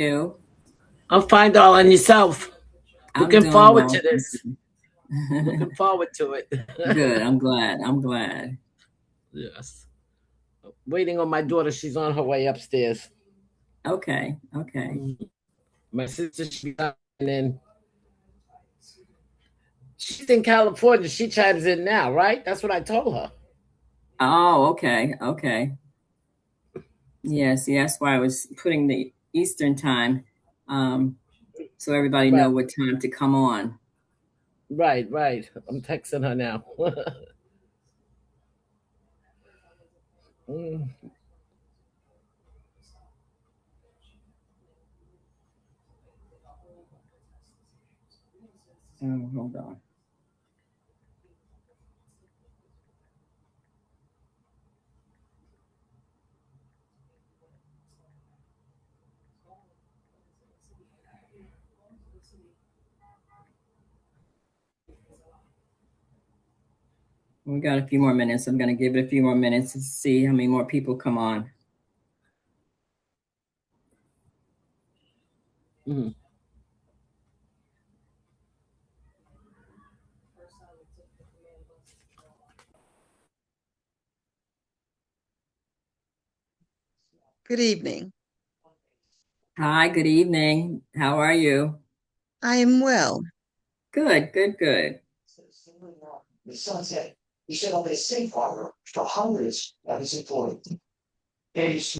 You? I'm fine, darling. Yourself. I'm Looking doing forward to well, thank this. you. Looking forward to it. Good. I'm glad. I'm glad. Yes. Waiting on my daughter. She's on her way upstairs. Okay. Okay. My sister, she's up, and then she's in California. She chimes in now, right? That's what I told her. Oh, okay. Okay. Yes, yeah, that's why I was putting the Eastern time, um, so everybody Right, know what time to come on. right. I'm texting her now. Mm. Oh, hold on. We got a few more minutes. I'm going to give it a few more minutes to see how many more people come on. Mm. Good evening. Hi, good evening. How are you? I am well. Good, good, good. The sunset. He set up a safe harbor for hundreds of his employees. Let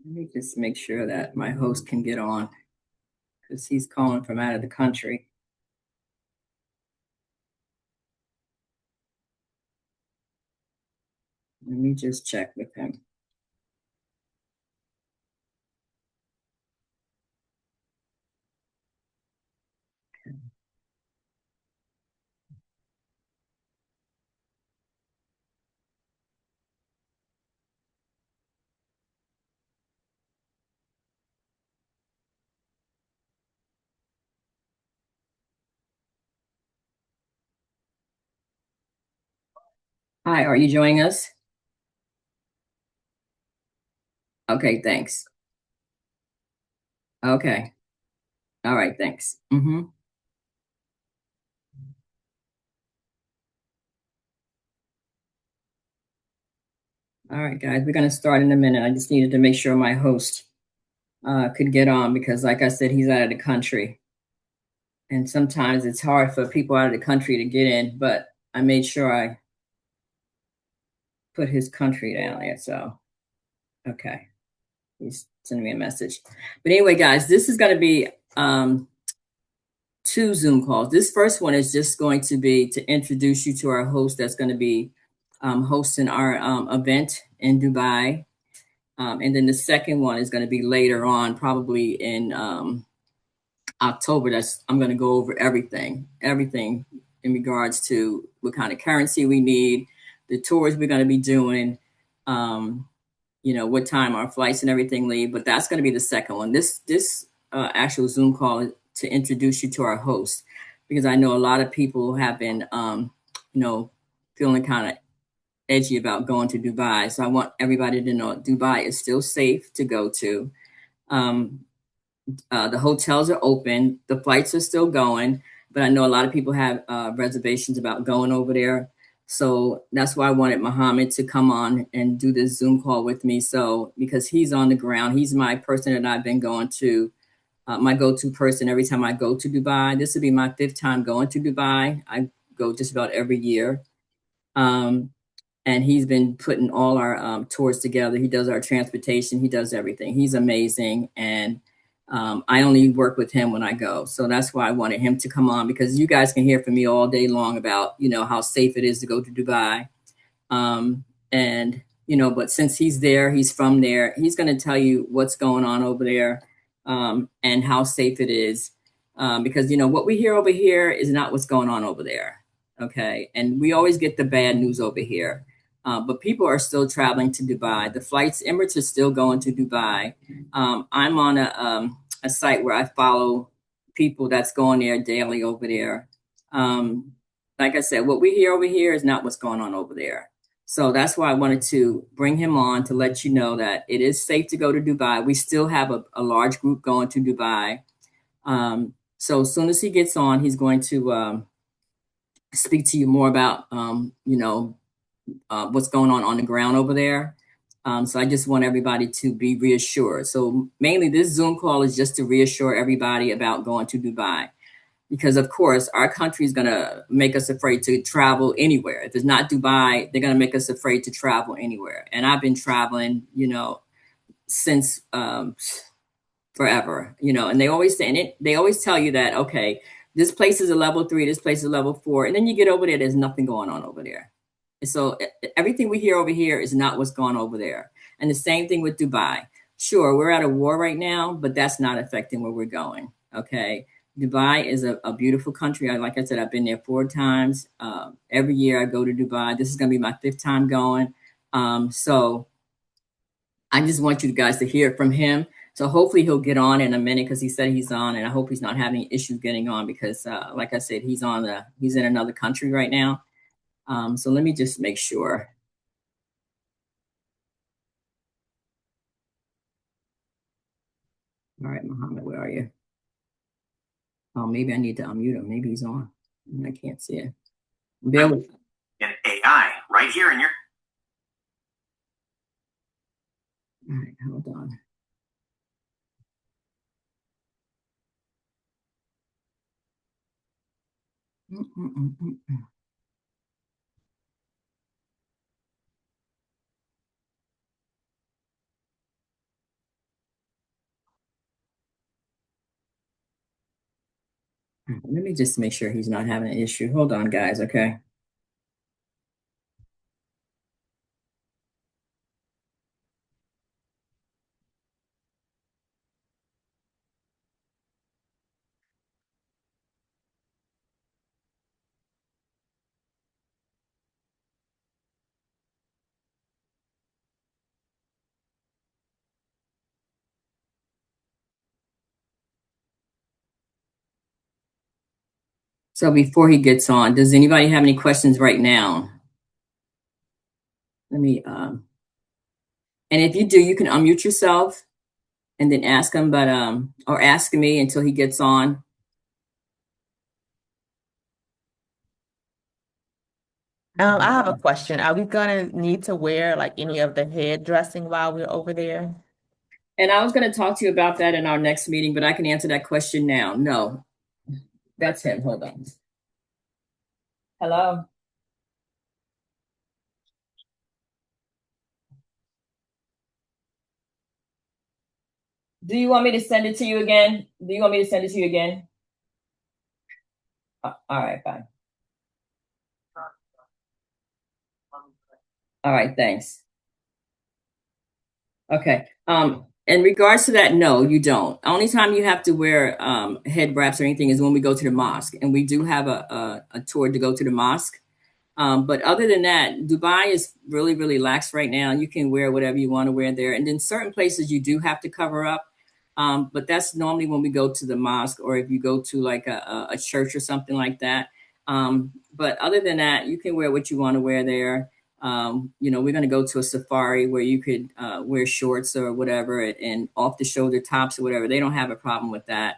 me just make sure that my host can get on because he's calling from out of the country. Let me just check with him. Hi, are you joining us? Okay, thanks. Okay. All right, thanks. All right, guys, we're going to start in a minute. I just needed to make sure my host could get on because, like I said, he's out of the country. And sometimes it's hard for people out of the country to get in, but I made sure I put his country down there. So, okay. He's sending me a message. But anyway, guys, this is going to be two Zoom calls. This first one is just going to be to introduce you to our host that's going to be hosting our event in Dubai. And then the second one is going to be later on, probably in October. That's I'm going to go over everything in regards to what kind of currency we need, the tours we're going to be doing, um, what time our flights and everything leave. But that's going to be the second one. This actual Zoom call is to introduce you to our host because I know a lot of people have been, feeling kind of edgy about going to Dubai. So I want everybody to know Dubai is still safe to go to. Um, the hotels are open, the flights are still going, but I know a lot of people have reservations about going over there. So that's why I wanted Mohammed to come on and do this Zoom call with me. So because he's on the ground, he's my person that I've been going to, my go-to person every time I go to Dubai. This will be my fifth time going to Dubai. I go just about every year. Um, and he's been putting all our tours together. He does our transportation. He does everything. He's amazing, and I only work with him when I go. So that's why I wanted him to come on because you guys can hear from me all day long about how safe it is to go to Dubai, and but since he's there, he's from there. He's going to tell you what's going on over there and how safe it is. Because what we hear over here is not what's going on over there. Okay, and we always get the bad news over here. But people are still traveling to Dubai. The flights, Emirates are still going to Dubai. I'm on a site where I follow people that's going there daily over there. Like I said, what we hear over here is not what's going on over there. So that's why I wanted to bring him on to let you know that it is safe to go to Dubai. We still have a large group going to Dubai. So as soon as he gets on, he's going to speak to you more about, what's going on the ground over there. So I just want everybody to be reassured. So mainly this Zoom call is just to reassure everybody about going to Dubai. Because of course our country is going to make us afraid to travel anywhere. If it's not Dubai, they're going to make us afraid to travel anywhere. And I've been traveling, since forever, and they always say, and they always tell you that, okay, this place is a level 3, this place is a level 4, and then you get over there, there's nothing going on over there. And so everything we hear over here is not what's going on over there. And the same thing with Dubai. Sure, we're at a war right now, but that's not affecting where we're going. Okay. Dubai is a beautiful country. Like I said, I've been there 4 times. Every year I go to Dubai. This is going to be my 5th time going. So I just want you guys to hear from him. So hopefully he'll get on in a minute because he said he's on, and I hope he's not having any issues getting on because, like I said, he's in another country right now. So let me just make sure. All right, Muhammad, where are you? Oh, maybe I need to unmute him. Maybe he's on. I can't see it. Bear with. And AI right here in your. All right, hold on. Let me just make sure he's not having an issue. Hold on, guys, okay? So before he gets on, does anybody have any questions right now? Let me, and if you do, you can unmute yourself and then ask him, but, or ask me until he gets on. I have a question. Are we gonna need to wear like any of the head dressing while we're over there? And I was going to talk to you about that in our next meeting, but I can answer that question now. No, that's him. Hold on. Hello. Do you want me to send it to you again? Do you want me to send it to you again? All right, fine. All right, thanks. Okay. In regards to that, no, you don't. Only time you have to wear head wraps or anything is when we go to the mosque, and we do have a tour to go to the mosque. But other than that, Dubai is really, really lax right now. You can wear whatever you want to wear there. And then certain places you do have to cover up. But that's normally when we go to the mosque or if you go to like a church or something like that. But other than that, you can wear what you want to wear there. We're going to go to a safari where you could wear shorts or whatever and off the shoulder tops or whatever. They don't have a problem with that.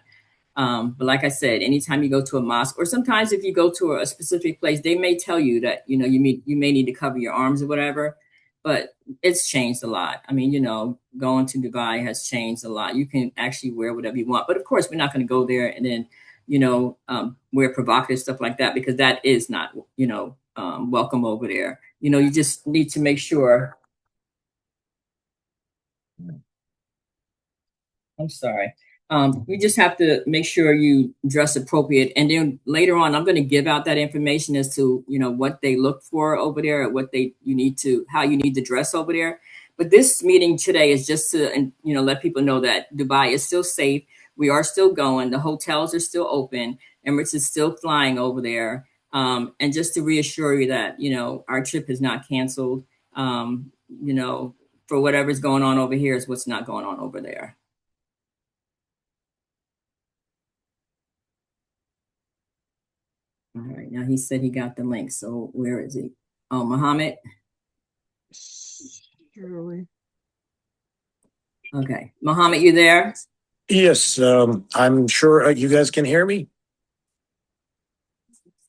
But like I said, anytime you go to a mosque, or sometimes if you go to a specific place, they may tell you that, you may need to cover your arms or whatever, but it's changed a lot. I mean, going to Dubai has changed a lot. You can actually wear whatever you want, but of course we're not going to go there and then, wear provocative stuff like that, because that is not, welcome over there. You just need to make sure. I'm sorry. We just have to make sure you dress appropriate. And then later on, I'm going to give out that information as to, what they look for over there, or how you need to dress over there. But this meeting today is just to, let people know that Dubai is still safe. We are still going. The hotels are still open. Emirates is still flying over there. And just to reassure you that, our trip is not canceled. For whatever's going on over here is what's not going on over there. All right, now he said he got the link. So where is he? Oh, Muhammad. Okay, Mohammed, you there? Yes, I'm sure you guys can hear me.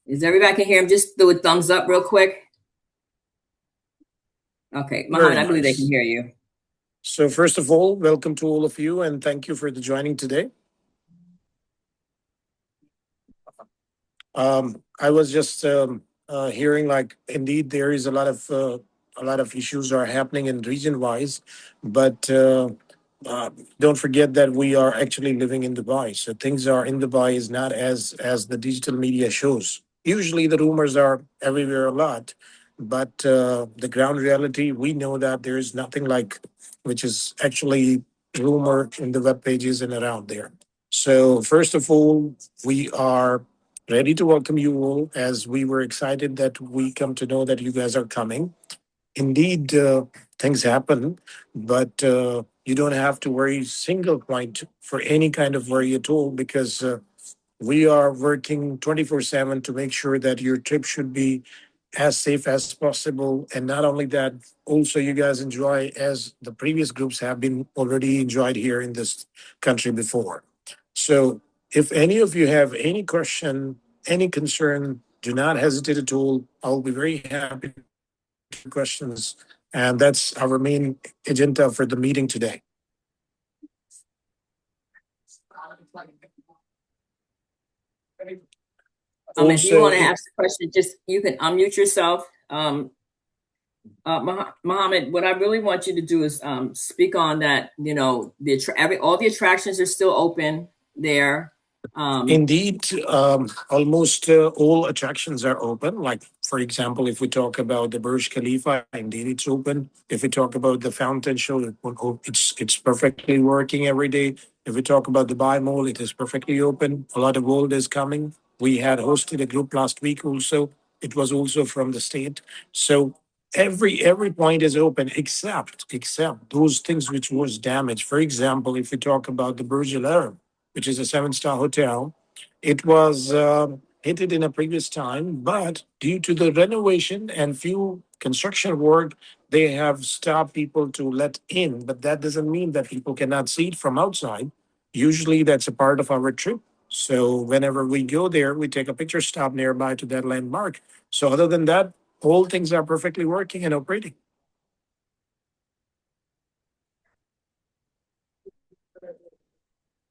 Is everybody can hear him? Just do a thumbs up real quick. Okay, Very Mohammed, I believe they can nice. hear you. So first of all, welcome to all of you, and thank you for the joining today. I was just hearing like indeed there is a lot of issues are happening in region wise, but uh, don't forget that we are actually living in Dubai. So things are in Dubai is not as the digital media shows. Usually the rumors are everywhere a lot, but the ground reality we know that there is nothing like which is actually rumor in the web pages and around there. So first of all, we are ready to welcome you all as we were excited that we come to know that you guys are coming. Indeed, things happen, but you don't have to worry single point for any kind of worry at all because we are working 24/7 to make sure that your trip should be as safe as possible. And not only that, also you guys enjoy as the previous groups have been already enjoyed here in this country before. So if any of you have any question, any concern, do not hesitate at all. I'll be very happy to answer questions. And that's our main agenda for the meeting today. If you want Also, to ask a question, just you can unmute yourself. Mohammed, what I really want you to do is speak on that. You know, all the attractions are still open there. indeed, almost all attractions are open. Like, for example, if we talk about the Burj Khalifa, indeed it's open. If we talk about the fountain show, it's perfectly working every day. If we talk about the Dubai Mall, it is perfectly open. A lot of gold is coming. We had hosted a group last week also. It was also from the state. So every point is open except those things which was damaged. For example, if we talk about the Burj Al Arab, which is a seven-star hotel. It was hinted in a previous time, but due to the renovation and few construction work, they have stopped people to let in. But that doesn't mean that people cannot see it from outside. Usually, that's a part of our trip. So whenever we go there, we take a picture stop nearby to that landmark. So other than that, all things are perfectly working and operating.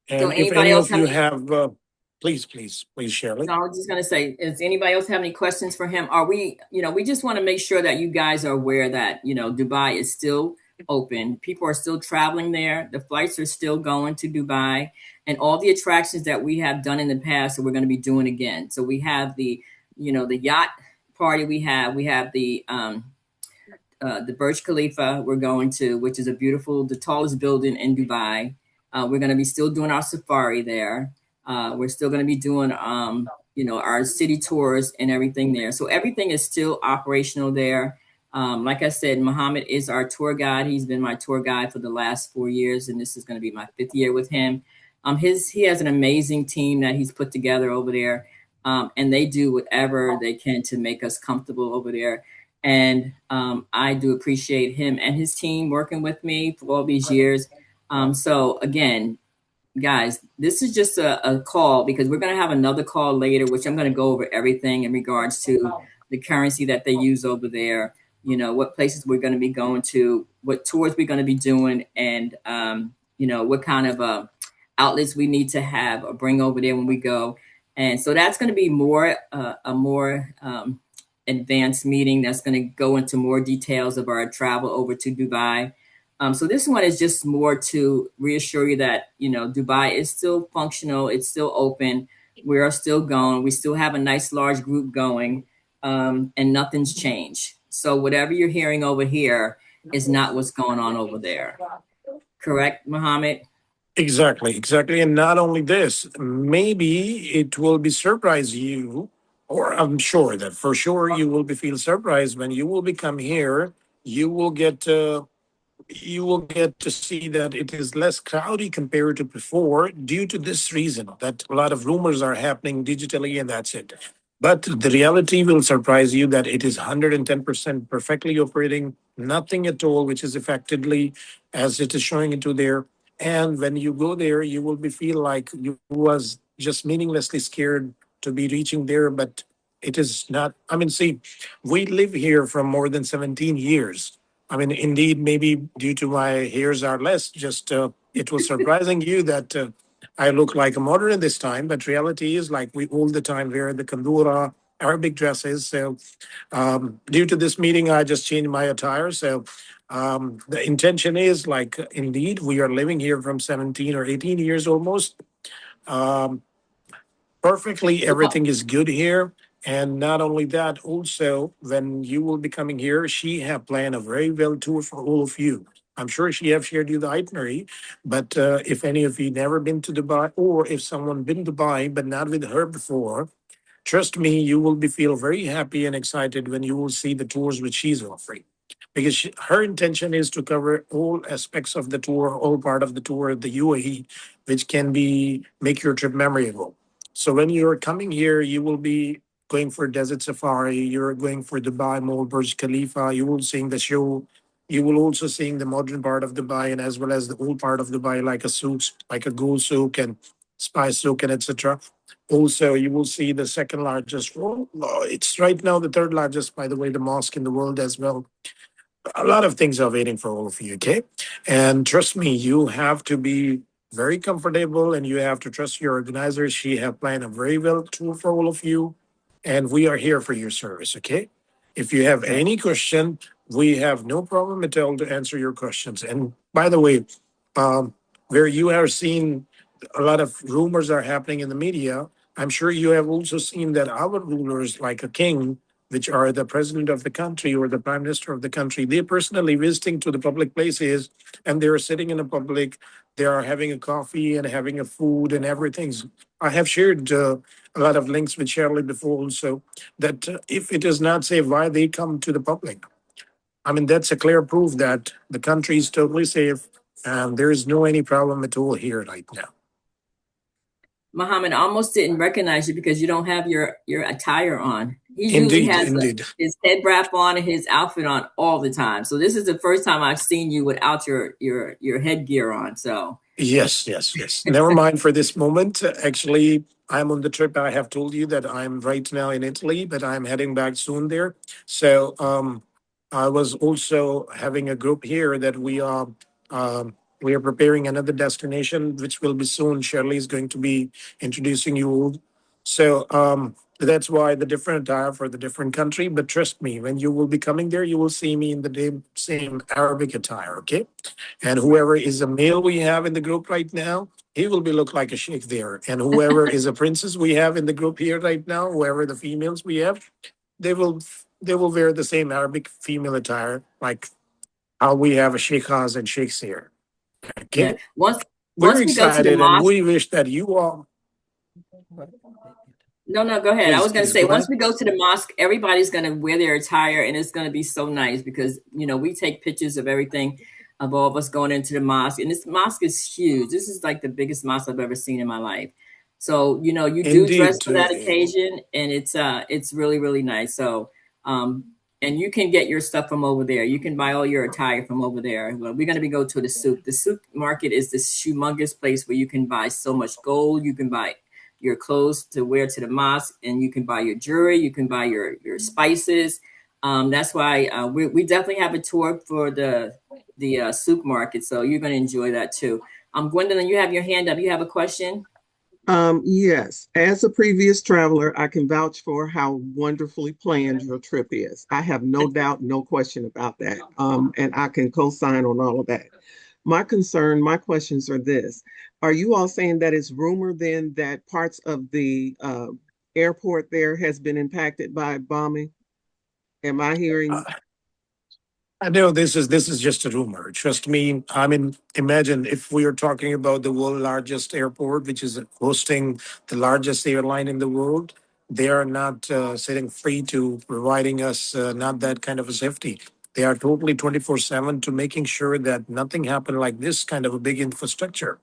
So And if anybody any else of have you any? have, please share it. No, I was just gonna say, does anybody else have any questions for him? Are we, we just want to make sure that you guys are aware that, Dubai is still open. People are still traveling there. The flights are still going to Dubai and all the attractions that we have done in the past that we're going to be doing again. So we have the yacht party we have the Burj Khalifa we're going to, which is the tallest building in Dubai. We're going to be still doing our safari there. We're still going to be doing, our city tours and everything there. So everything is still operational there. Like I said, Mohammed is our tour guide. He's been my tour guide for the last 4 years, and this is going to be my fifth year with him. He has an amazing team that he's put together over there, and they do whatever they can to make us comfortable over there. And I do appreciate him and his team working with me for all these years. So again, guys, this is just a call because we're going to have another call later, which I'm going to go over everything in regards to the currency that they use over there. What places we're going to be going to, what tours we're going to be doing, and what kind of outlets we need to have or bring over there when we go. And so that's going to be a more advanced meeting that's going to go into more details of our travel over to Dubai. So this one is just more to reassure you that, Dubai is still functional. It's still open. We are still going. We still have a nice large group going, and nothing's changed. So whatever you're hearing over here is not what's going on over there. Correct, Mohammed? Exactly. And not only this, maybe it will be surprise you, or I'm sure that for sure you will be feel surprised when you will become here. You will get you will get to see that it is less crowdy compared to before due to this reason that a lot of rumors are happening digitally and that's it. But the reality will surprise you that it is 110% perfectly operating, nothing at all, which is effectively as it is showing into there. And when you go there, you will be feel like you was just meaninglessly scared to be reaching there, but it is not. I mean, see, we live here for more than 17 years. I mean, indeed, maybe due to my hairs are less, just it was surprising you that I look like a modern this time, but reality is like we all the time wear the kandura Arabic dresses. So due to this meeting, I just changed my attire. So the intention is like indeed we are living here from 17 or 18 years almost. Um, Perfectly, Well, everything is good here. And not only that, also when you will be coming here, she have planned a very well tour for all of you. I'm sure she have shared you the itinerary, but if any of you never been to Dubai, or if someone been to Dubai but not with her before, trust me, you will be feel very happy and excited when you will see the tours which she's offering. Because her intention is to cover all aspects of the tour, all part of the tour of the UAE, which can be make your trip memorable. So when you're coming here, you will be going for desert safari. You're going for Dubai Mall, Burj Khalifa. You will seeing the show. You will also seeing the modern part of Dubai, and as well as the old part of Dubai, like a souk, like a gold souk and spice souk, and etc. Also, you will see the second largest, well, it's right now the third largest, by the way, the mosque in the world as well. A lot of things are waiting for all of you, okay? And trust me, you have to be very comfortable and you have to trust your organizers. She have planned a very well tour for all of you, and we are here for your service, okay? If you have Okay. any question, we have no problem at all to answer your questions. And by the way, um, where you have seen a lot of rumors are happening in the media, I'm sure you have also seen that our rulers, like a king, which are the president of the country or the prime minister of the country, they're personally visiting to the public places and they're sitting in a public, they are having a coffee and having a food and everything. I have shared a lot of links with Shirley before also that if it is not safe, why they come to the public? I mean, that's a clear proof that the country is totally safe and there is no any problem at all here right now. Muhammad almost didn't recognize you because you don't have your attire on. He usually Indeed, has indeed. his head wrap on and his outfit on all the time. So this is the first time I've seen you without your headgear on. So Yes, yes, yes. Never mind for this moment. Actually, I'm on the trip. I have told you that I'm right now in Italy, but I'm heading back soon there. So I was also having a group here that we are preparing another destination, which will be soon. Shirley is going to be introducing you all. So that's why the different attire for the different country. But trust me, when you will be coming there, you will see me in the same Arabic attire. Okay. And whoever is a male we have in the group right now, he will be look like a sheikh there. And whoever is a princess we have in the group here right now, whoever the females we have, they will they will wear the same Arabic female attire, like how we have a sheikhas and sheikhs here. yeah, Okay, we're once we go to the excited, and mosque. we wish that you all. No, no, go ahead. I Please, was going to please say, go once ahead. we go to the mosque, everybody's going to wear their attire and it's going to be so nice because, we take pictures of everything of all of us going into the mosque. And this mosque is huge. This is like the biggest mosque I've ever seen in my life. So, you do dress Indeed, for that occasion and it's really, really nice. So, and you can get your stuff from over there. You can buy all your attire from over there. Well, we're going to be go to the souk. The souk market is this humongous place where you can buy so much gold. You can buy your clothes to wear to the mosque, and you can buy your jewelry, you can buy your spices. That's why we definitely have a tour for the souk market, so you're going to enjoy that too. Gwendolyn, you have your hand up. You have a question? Yes, as a previous traveler, I can vouch for how wonderfully planned your trip is. I have no doubt, no question about that. And I can co-sign on all of that. My questions are this. Are you all saying that it's rumored then that parts of the airport there has been impacted by bombing? Am I hearing? I know this is just a rumor. Trust me. I mean, imagine if we are talking about the world largest airport, which is hosting the largest airline in the world. They are not sitting free to providing us not that kind of a safety. They are totally 24/7 to making sure that nothing happened like this kind of a big infrastructure.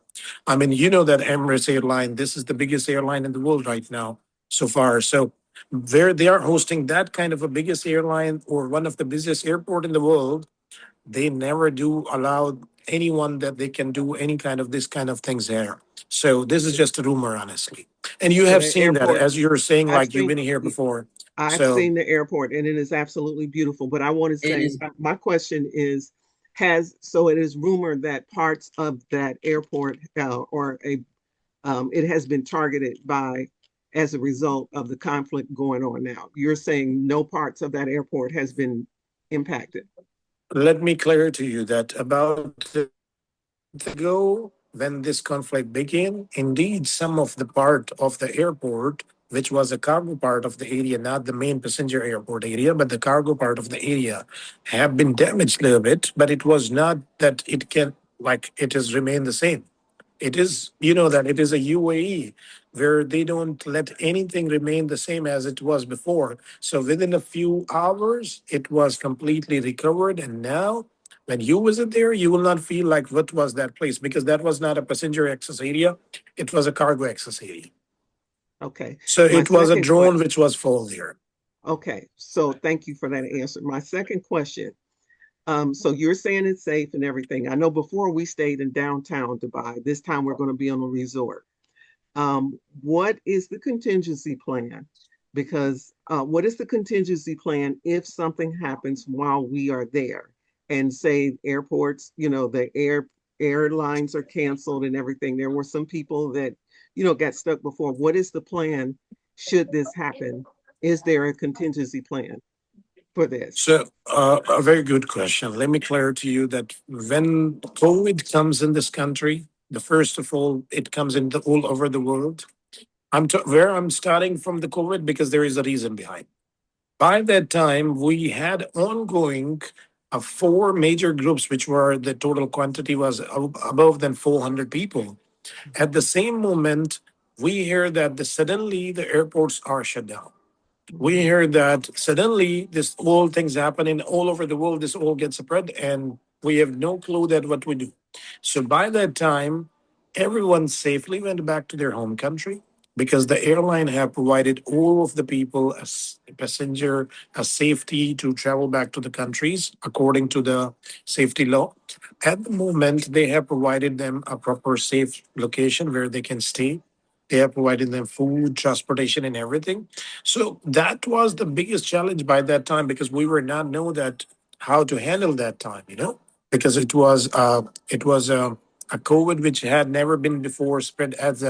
I mean, you know that Emirates airline. This is the biggest airline in the world right now so far. So They are hosting that kind of a biggest airline or one of the busiest airport in the world. They never do allow anyone that they can do any kind of this kind of things there. So this is just a rumor, honestly. And you So have that seen that, airport, as you're saying, I've like you've seen been here before. I've So seen the airport and it is absolutely beautiful. But I want to It say, is. my question is, it is rumored that parts of that airport it has been targeted by as a result of the conflict going on now. You're saying no parts of that airport has been impacted. let me clear to you that about a month ago, when this conflict began, indeed, some of the part of the airport, which was a cargo part of the area, not the main passenger airport area, but the cargo part of the area, have been damaged a little bit. But it was not that it can, like, it has remained the same. It is, you know, that it is a UAE where they don't let anything remain the same as it was before. So within a few hours, it was completely recovered. And now, when you visit there, you will not feel like what was that place, because that was not a passenger access area. It was a cargo access area. Okay. So My it was a second drone question. which was full there. Okay. So thank you for that answer. My second question. So you're saying it's safe and everything. I know before we stayed in downtown Dubai. This time we're going to be on a resort. What is the contingency plan? Because what is the contingency plan if something happens while we are there? And say airports, the airlines are canceled and everything. There were some people that, got stuck before. What is the plan should this happen? Is there a contingency plan for this? So, a very good question. Let me clear to you that when COVID comes in this country, the first of all, it comes in all over the world. Where I'm starting from the COVID because there is a reason behind. By that time, we had ongoing four major groups, which were the total quantity was above than 400 people. At the same moment, we hear that suddenly the airports are shut down. We Mhm. hear that suddenly this all things happening all over the world, this all gets spread, and we have no clue that what we do. So by that time, everyone safely went back to their home country because the airline have provided all of the people as a passenger a safety to travel back to the countries according to the safety law. At the moment, they have provided them a proper safe location where they can stay. They have provided them food, transportation, and everything. So that was the biggest challenge by that time because we were not know that how to handle that time, because it was a COVID which had never been before spread as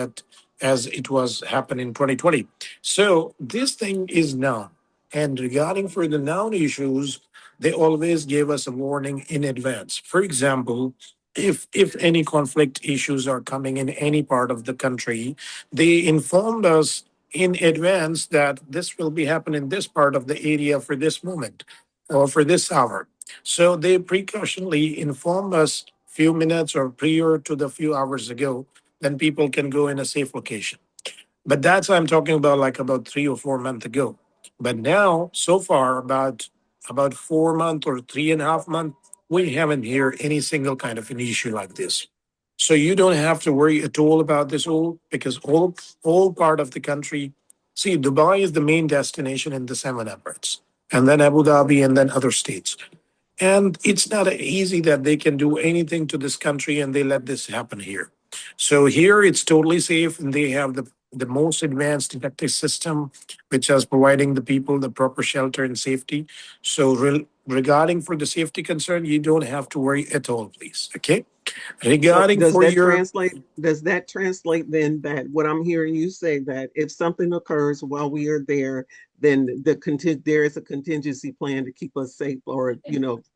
it was happened in 2020. So this thing is now. And regarding for the noun issues, they always gave us a warning in advance. For example, if any conflict issues are coming in any part of the country, they informed us in advance that this will be happening in this part of the area for this moment or for this hour. So they precautionally inform us few minutes or prior to the few hours ago, then people can go in a safe location. But that's I'm talking about like about 3 or 4 months ago. But now, so far, about 4 months or 3.5 months, we haven't heard any single kind of an issue like this. So you don't have to worry at all about this all because all part of the country. See, Dubai is the main destination in the seven Emirates, and then Abu Dhabi, and then other states. And it's not easy that they can do anything to this country and they let this happen here. So here it's totally safe and they have the most advanced detective system, which is providing the people the proper shelter and safety. So regarding for the safety concern, you don't have to worry at all, please. Okay. So Regarding for your does that translate then that what I'm hearing you say that if something occurs while we are there, then there is a contingency plan to keep us safe or,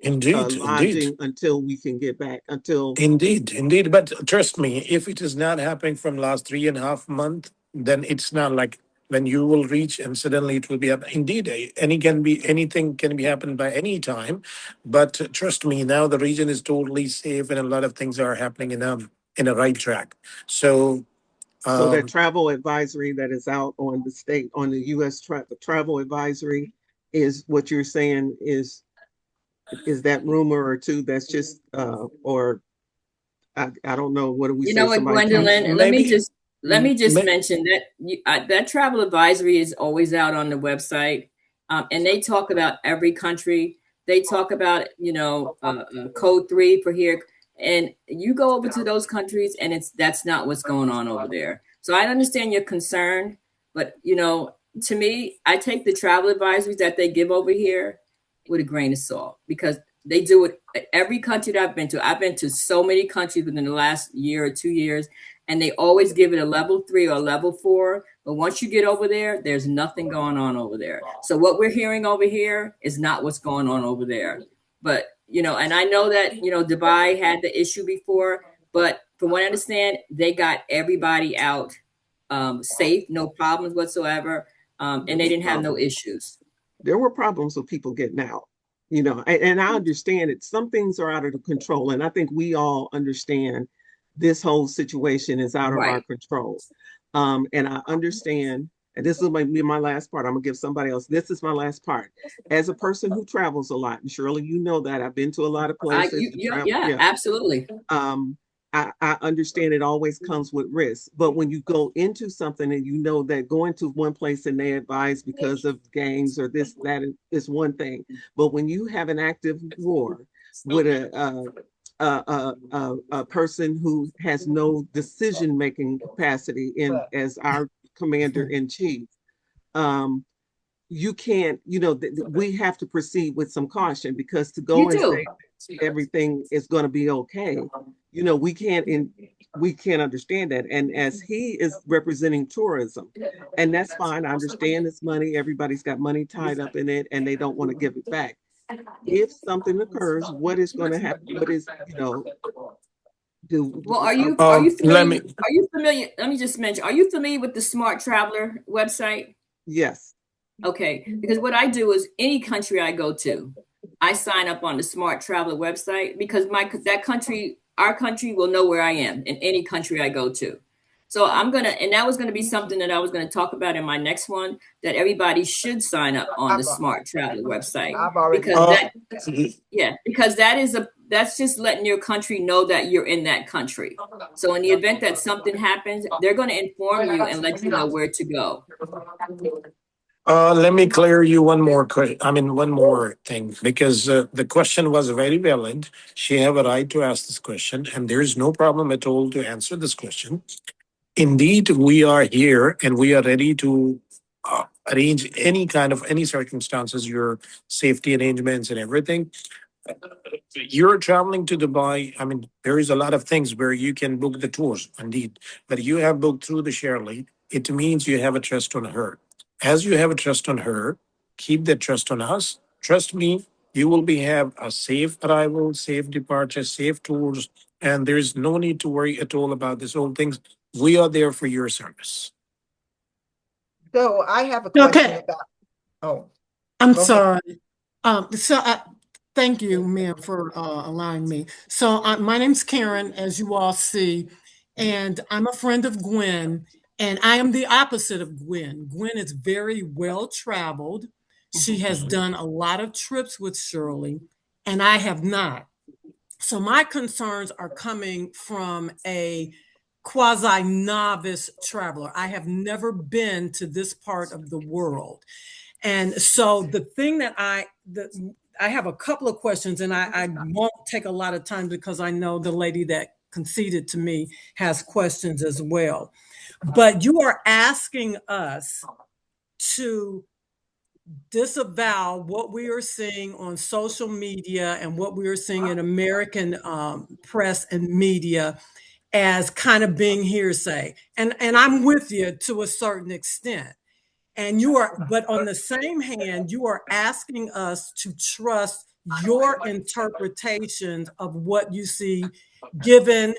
indeed. lodging until we can get back, until Indeed. But trust me, if it is not happening from last 3.5 months, then it's not like when you will reach and suddenly it will be up. Indeed, anything can be happened by any time. But trust me, now the region is totally safe and a lot of things are happening in a right track. So so that um, travel advisory that is out on the US travel advisory is what you're saying is that rumor or two that's just or I don't know, what do we You say? know what, Somebody talks. Gwendolyn? Let me maybe just Let me just Ma- mention that that travel advisory is always out on the website, and they talk about every country. They talk about code 3 for here, and you go over to those countries, and that's not what's going on over there. So I understand your concern, but to me, I take the travel advisories that they give over here with a grain of salt because they do it every country that I've been to. I've been to so many countries within the last year or 2 years, and they always give it a level 3 or a level 4. But once you get over there, there's nothing going on over there. So what we're hearing over here is not what's going on over there. But and I know that Dubai had the issue before, but from what I understand, they got everybody out safe, no problems whatsoever, and they didn't have no issues. There were problems with people getting out, and I understand it. Some things are out of the control, and I think we all understand this whole situation is out of our Right. control. And I understand, and this is be my last part. I'm gonna give somebody else. This is my last part. As a person who travels a lot, and Shirley, you know that I've been to a lot of places. Yeah, absolutely. Um, I understand it always comes with risk, but when you go into something and you know that going to one place and they advise because of gangs or this, that is one thing. But when you have an active war with a person who has no decision-making capacity in as our commander in chief, you can't, we have to proceed with some caution because to You go and do. say everything is going to be okay, we can't understand that. And as he is representing tourism, and that's fine, I understand it's money, everybody's got money tied up in it and they don't want to give it back. If something occurs, what is going to happen? What is, do Well, are you let familiar? me. Are you familiar? Let me just mention. Are you familiar with the Smart Traveler website? yes. Okay, because what I do is any country I go to, I sign up on the Smart Traveler website because our country will know where I am in any country I go to. So and that was gonna be something that I was gonna talk about in my next one, that everybody should sign up on the Smart Traveler website I've already because done. because that's just letting your country know that you're in that country. So in the event that something happens, they're gonna inform you and let you know where to go. Let me clear you one more thing, because the question was very valid. She have a right to ask this question, and there is no problem at all to answer this question. Indeed, we are here and we are ready to arrange any circumstances, your safety arrangements and everything. You're traveling to Dubai. I mean, there is a lot of things where you can book the tours, indeed, but you have booked through the Shirley. It means you have a trust on her. As you have a trust on her, keep that trust on us. Trust me, you will have a safe arrival, safe departure, safe tours, and there's no need to worry at all about this whole things. We are there for your service. So I have a question Okay, about. Oh, I'm go ahead. sorry. Thank you, ma'am, for allowing me. So my name's Karen, as you all see, and I'm a friend of Gwen, and I am the opposite of Gwen. Gwen is very well traveled. She has done a lot of trips with Shirley, and I have not. So my concerns are coming from a quasi novice traveler. I have never been to this part of the world. And so the thing that I have a couple of questions, and I won't take a lot of time because I know the lady that conceded to me has questions as well. But you are asking us to disavow what we are seeing on social media and what we are seeing in American press and media as kind of being hearsay. And I'm with you to a certain extent. And but on the same hand, you are asking us to trust your interpretations of what you see, given,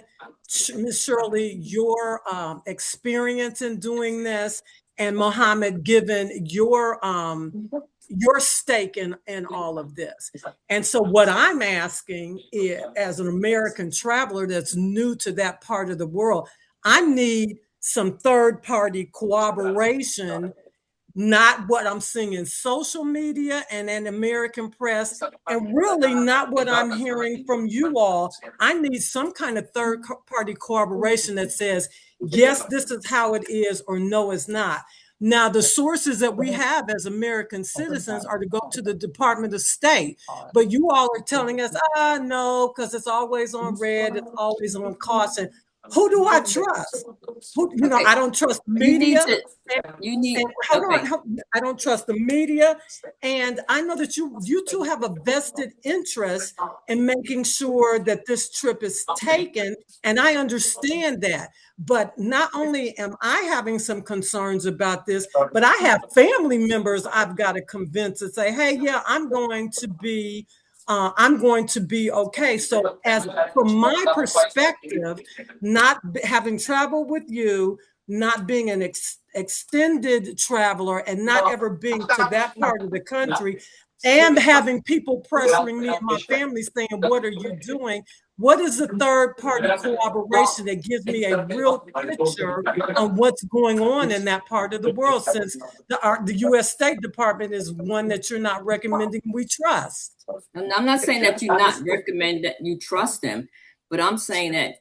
Ms. Shirley, your experience in doing this, and Mohammed, given your stake in all of this. And so what I'm asking is, as an American traveler that's new to that part of the world, I need some third party cooperation not what I'm seeing in social media and in American press, and really not what I'm hearing from you all. I need some kind of third party corroboration that says, yes, this is how it is, or no, it's not. Now, the sources that we have as American citizens are to go to the Department of State, but you all are telling us, no, because it's always on red, it's always on caution. Who do I trust? Okay. I don't trust the You need media. to, you need, Hold okay. on, I don't trust the media, and I know that you two have a vested interest in making sure that this trip is taken, and I understand that. But not only am I having some concerns about this, but I have family members I've got to convince to say, hey, yeah, I'm going to be okay. So, as from my perspective, not having traveled with you, not being an extended traveler, and not ever being to that part of the country, and having people pressuring me and my family saying, what are you doing? What is the third party corroboration that gives me a real picture on what's going on in that part of the world, since the U.S. State Department is one that you're not recommending we trust? And I'm not saying that you not recommend that you trust them, but I'm saying that,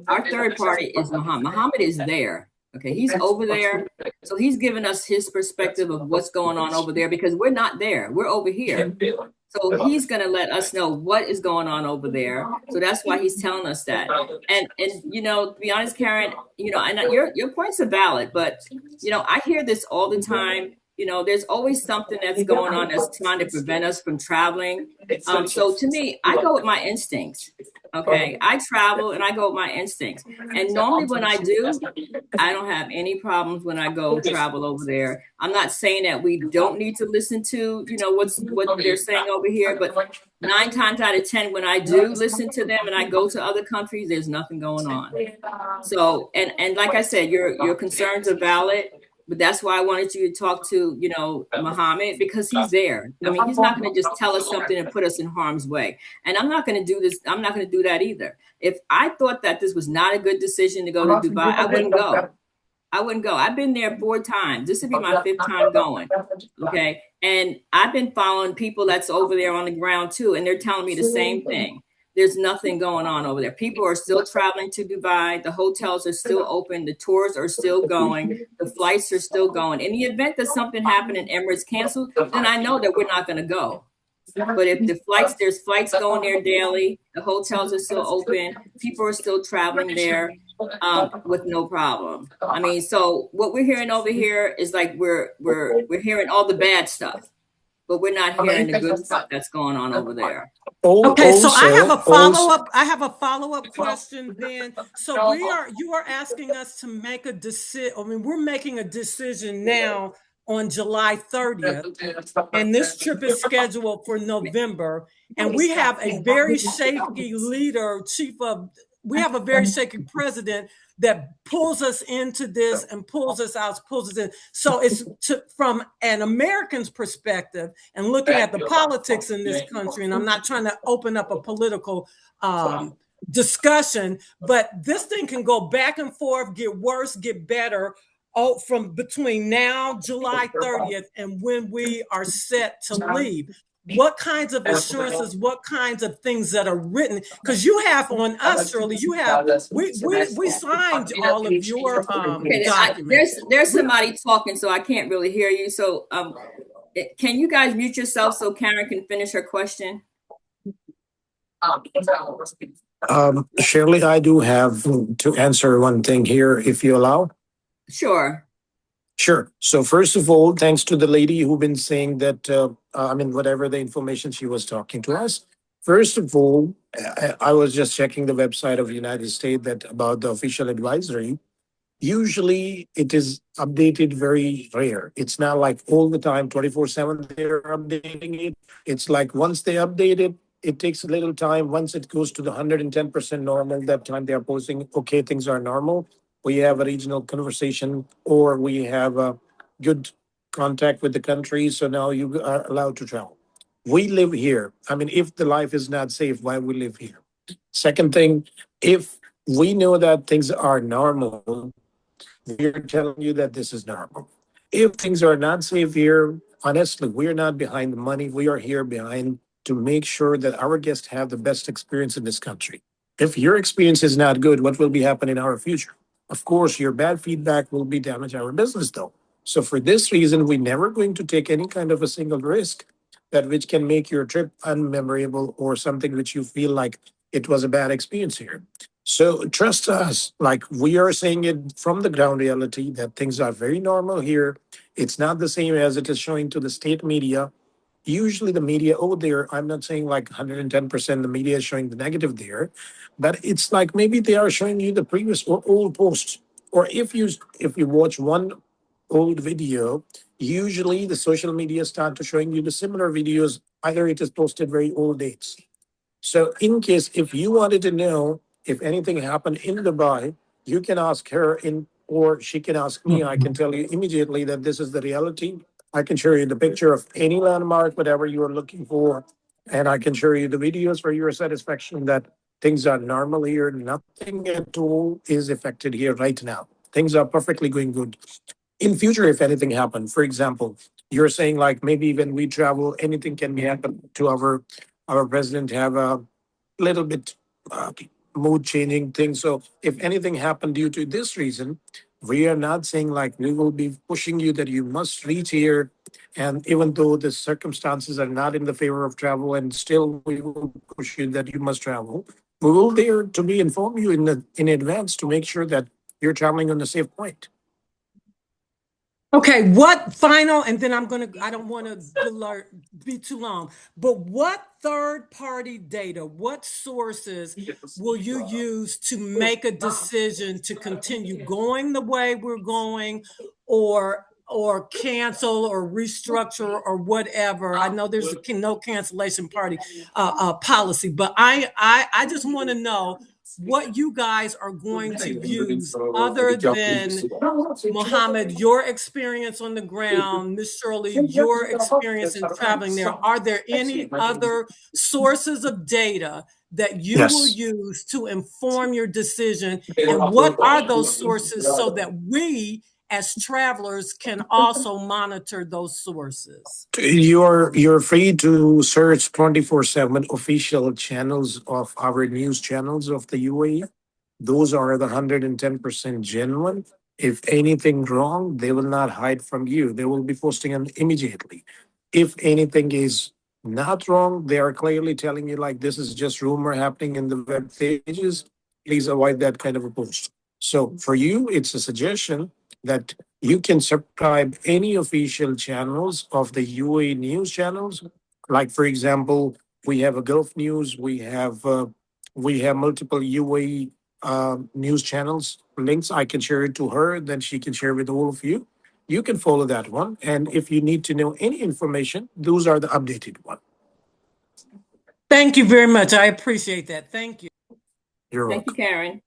our third party is Muhammad. Muhammad is there. Okay, he's over there. So he's giving us his perspective of what's going on over there, because we're not there. We're over here. So he's going to let us know what is going on over there. So that's why he's telling us that. And to be honest, Karen, and your points are valid, but I hear this all the time. There's always something that's going on that's trying to prevent us from traveling. So to me, I go with my instincts. Okay, I travel and I go with my instincts. And normally when I do, I don't have any problems when I go travel over there. I'm not saying that we don't need to listen to, what they're saying over here, but 9 times out of 10, when I do listen to them and I go to other countries, there's nothing going on. So, and like I said, your concerns are valid. But that's why I wanted you to talk to, Muhammad, because he's there. I mean, he's not going to just tell us something and put us in harm's way. And I'm not going to do this. I'm not going to do that either. If I thought that this was not a good decision to go to Dubai, I wouldn't go. I've been there 4 times. This would be my 5th time going. Okay. And I've been following people that's over there on the ground too. And they're telling me the same thing. There's nothing going on over there. People are still traveling to Dubai. The hotels are still open. The tours are still going. The flights are still going. In the event that something happened and Emirates canceled, then I know that we're not going to go. But if there's flights going there daily, the hotels are still open, people are still traveling there with no problem. I mean, so what we're hearing over here is like we're hearing all the bad stuff, but we're not hearing the good stuff that's going on over there. Okay, so I have a follow-up. I have a follow-up question then. So you are asking us to make a decision. I mean, we're making a decision now on July 30th, and this trip is scheduled for November. And we have a very shaky leader, we have a very shaky president that pulls us into this and pulls us out, pulls us in. So it's from an American's perspective and looking at the politics in this country, and I'm not trying to open up a political discussion, but this thing can go back and forth, get worse, get better, from between now, July 30th, and when we are set to leave. What kinds of assurances, what kinds of things that are written? Because you have on us, Shirley, we signed all of your documents. There's somebody talking, so I can't really hear you. So can you guys mute yourself so Karen can finish her question? Shirley, I do have to answer one thing here, if you allow. Sure. Sure. So first of all, thanks to the lady who's been saying that, whatever the information she was talking to us. First of all, I was just checking the website of the United States about the official advisory. Usually it is updated very rare. It's not like all the time, 24/7, they're updating it. It's like once they update it, it takes a little time. Once it goes to the 110% normal, that time they are posting, okay, things are normal. We have a regional conversation, or we have a good contact with the country. So now you are allowed to travel. We live here. I mean, if the life is not safe, why we live here? Second thing, if we know that things are normal, we're telling you that this is normal. If things are not safe here, honestly, we're not behind the money. We are here behind to make sure that our guests have the best experience in this country. If your experience is not good, what will be happening in our future? Of course, your bad feedback will be damage our business though. So for this reason, we're never going to take any kind of a single risk that which can make your trip unmemorable or something which you feel like it was a bad experience here. So trust us, like we are saying it from the ground reality that things are very normal here. It's not the same as it is showing to the state media. Usually the media over there, I'm not saying like 110% the media is showing the negative there, but it's like maybe they are showing you the previous or old posts. Or if you watch one old video, usually the social media start to showing you the similar videos. Either it is posted very old dates. So in case if you wanted to know if anything happened in Dubai, you can ask her in or she can ask me. I can tell you immediately that this is the reality. I can show you the picture of any landmark, whatever you are looking for. And I can show you the videos for your satisfaction that things are normal here. Nothing at all is affected here right now. Things are perfectly going good. In future, if anything happened, for example, you're saying like maybe when we travel, anything can be happen to our president have a little bit uh, mood changing thing. So if anything happened due to this reason, we are not saying like we will be pushing you that you must reach here. And even though the circumstances are not in the favor of travel, and still we will push you that you must travel, we will there to be inform you in advance to make sure that you're traveling on a safe point. Okay, what final, and then I don't want to be too long, but what third-party data, what sources will you use to make a decision to continue going the way we're going or cancel or restructure or whatever? I know there's a no cancellation policy, but I just want to know what you guys are going to use other than Mohammed, your experience on the ground, Miss Shirley, your experience in traveling there. Are there any other sources of data that you will Yes. use to inform your decision? And what are those sources so that we as travelers can also monitor those sources? You're free to search 24/7 official channels of our news channels of the UAE. Those are the 110% genuine. If anything wrong, they will not hide from you. They will be posting them immediately. If anything is not wrong, they are clearly telling you like this is just rumor happening in the web pages. Please avoid that kind of a post. So for you, it's a suggestion that you can subscribe any official channels of the UAE news channels. Like for example, we have a Gulf News, we have multiple UAE news channels links. I can share it to her, then she can share with all of you. You can follow that one, and if you need to know any information, those are the updated one. Thank you very much. I appreciate that. Thank you. You're Thank you, welcome. Karen.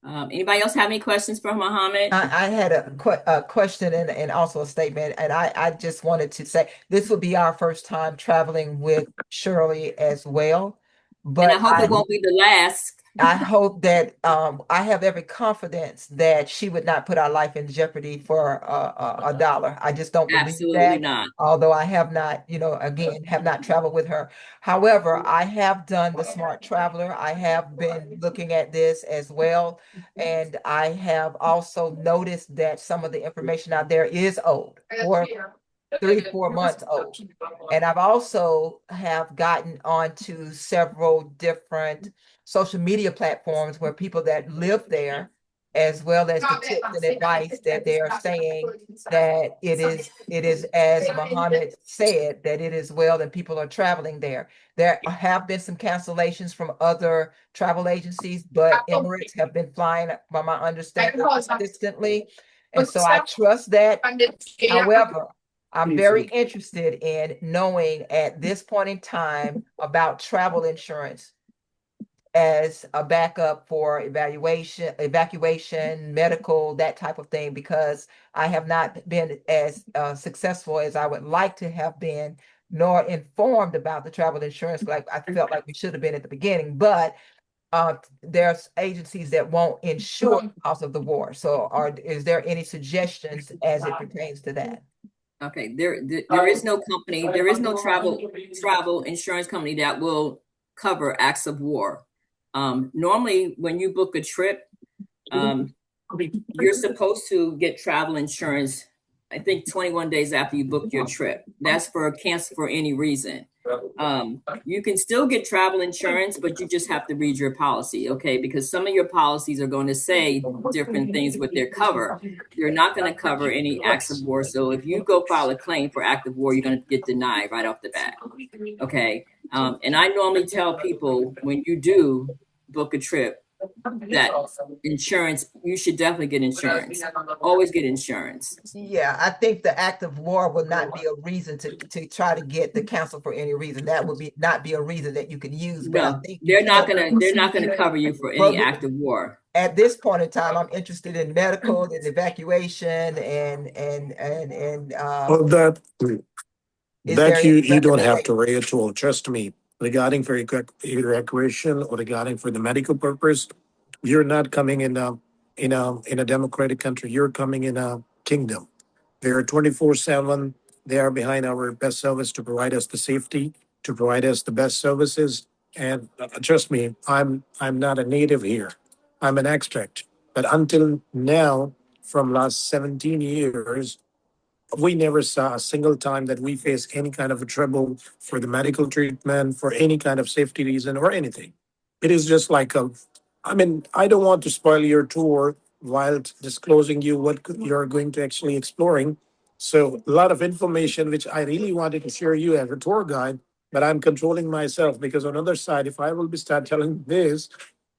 Anybody else have any questions for Mohammed? I had a question and also a statement, and I just wanted to say this will be our first time traveling with Shirley as well. And But I hope it won't be the last. I hope that I have every confidence that she would not put our life in jeopardy for a dollar. I just don't believe Absolutely that, not. although I have not, again, have not traveled with her. However, I have done the smart traveler. I have been looking at this as well. And I have also noticed that some of the information out there is old, or 3, 4 months old. And I've also have gotten onto several different social media platforms where people that live there, as well as the tips and advice that they are saying that it is as Muhammad said, that it is well and people are traveling there. There have been some cancellations from other travel agencies, but Emirates have been flying, by my understanding, consistently. And so I trust that. However, I'm very interested in knowing at this point in time about travel insurance as a backup for evacuation, medical, that type of thing, because I have not been as successful as I would like to have been, nor informed about the travel insurance like I felt like we should have been at the beginning. But there's agencies that won't insure the cost of the war. So is there any suggestions as it pertains to that? Okay, there is no company, there is no travel insurance company that will cover acts of war. Normally, when you book a trip, you're supposed to get travel insurance, I think 21 days after you book your trip. That's for cancel for any reason. You can still get travel insurance, but you just have to read your policy, okay? Because some of your policies are going to say different things with their cover. You're not going to cover any acts of war. So if you go file a claim for act of war, you're going to get denied right off the bat, okay? And I normally tell people when you do book a trip, that insurance, you should definitely get insurance. Always get insurance. Yeah, I think the act of war will not be a reason to try to get the counsel for any reason. That would not be a reason that you can use. But I No, think they're not gonna cover you for any act of war. At this point in time, I'm interested in medical and evacuation Well, that you don't have recommendation? to worry at all. Trust me. Regarding for evacuation or regarding for the medical purpose, you're not coming in a democratic country. You're coming in a kingdom. They're 24/7. They are behind our best service to provide us the safety, to provide us the best services. And trust me, I'm not a native here. I'm an expat. But until now, from last 17 years, we never saw a single time that we face any kind of a trouble for the medical treatment, for any kind of safety reason or anything. It is just like I mean, I don't want to spoil your tour while disclosing you what you're going to actually exploring. So a lot of information which I really wanted to share you as a tour guide, but I'm controlling myself because on the other side, if I will be start telling this,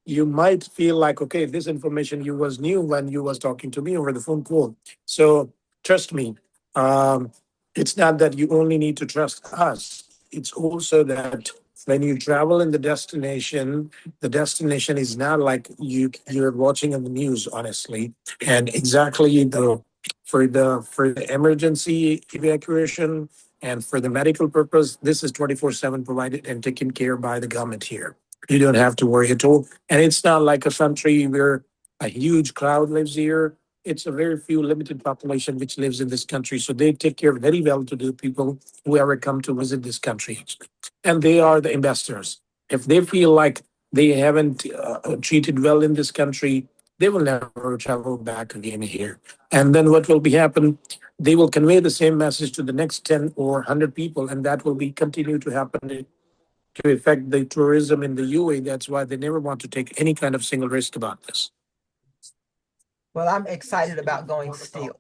you might feel like, okay, this information you was new when you was talking to me over the phone call. So trust me, um, it's not that you only need to trust us. It's also that when you travel in the destination is not like you're watching on the news, honestly. And exactly for the emergency evacuation and for the medical purpose, this is 24/7 provided and taken care by the government here. You don't have to worry at all. And it's not like a country where a huge crowd lives here. It's a very few limited population which lives in this country. So they take care very well to the people who ever come to visit this country. And they are the investors. If they feel like they haven't treated well in this country, they will never travel back again here. And then what will be happen? They will convey the same message to the next 10 or 100 people, and that will be continue to happen to affect the tourism in the UAE. That's why they never want to take any kind of single risk about this. Well, I'm excited about going still.